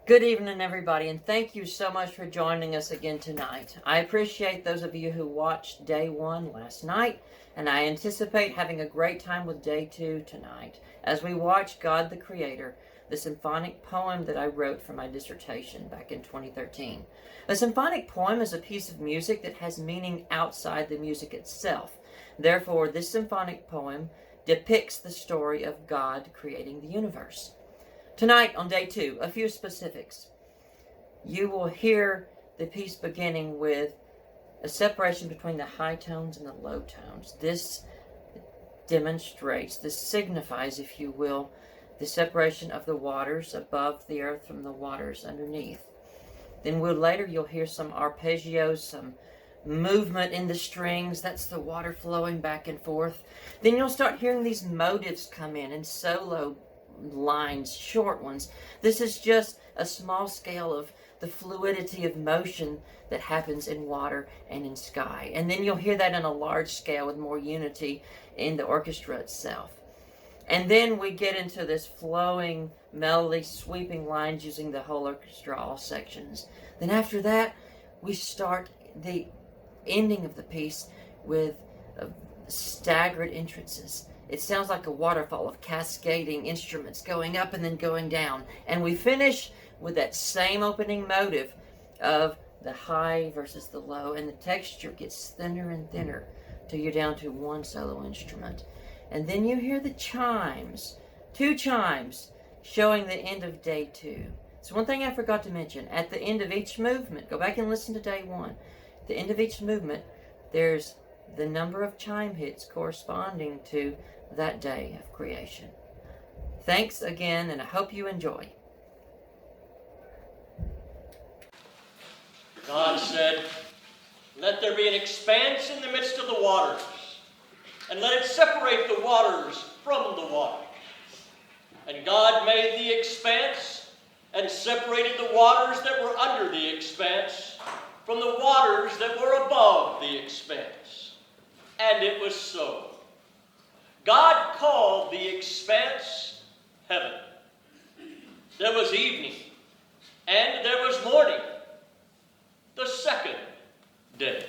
Good evening, everybody, and thank you so much for joining us again tonight. I appreciate those of you who watched day one last night, and I anticipate having a great time with day two tonight as we watch God the Creator, the symphonic poem that I wrote for my dissertation back in 2013. A symphonic poem is a piece of music that has meaning outside the music itself. Therefore, this symphonic poem depicts the story of God creating the universe. Tonight, on day two, a few specifics. You will hear the piece beginning with a separation between the high tones and the low tones. This demonstrates, this signifies, if you will, the separation of the waters above the earth from the waters underneath. Then you'll hear some arpeggios, some movement in the strings. That's the water flowing back and forth. Then you'll start hearing these motives come in solo lines, short ones. This is just a small scale of the fluidity of motion that happens in water and in sky. And then you'll hear that on a large scale with more unity in the orchestra itself. And then we get into this flowing melody, sweeping lines using the whole orchestra, all sections. Then after that, we start the ending of the piece with staggered entrances. It sounds like a waterfall of cascading instruments going up and then going down. And we finish with that same opening motive of the high versus the low, and the texture gets thinner and thinner till you're down to one solo instrument. And then you hear the chimes, 2 chimes, showing the end of day 2. So one thing I forgot to mention, at the end of each movement, go back and listen to day 1. At the end of each movement, there's the number of chime hits corresponding to that day of creation. Thanks again, and I hope you enjoy. God said, "Let there be an expanse in the midst of the waters, and let it separate the waters from the waters." And God made the expanse and separated the waters that were under the expanse from the waters that were above the expanse. And it was so. God called the expanse heaven. There was evening, and there was morning, the second day.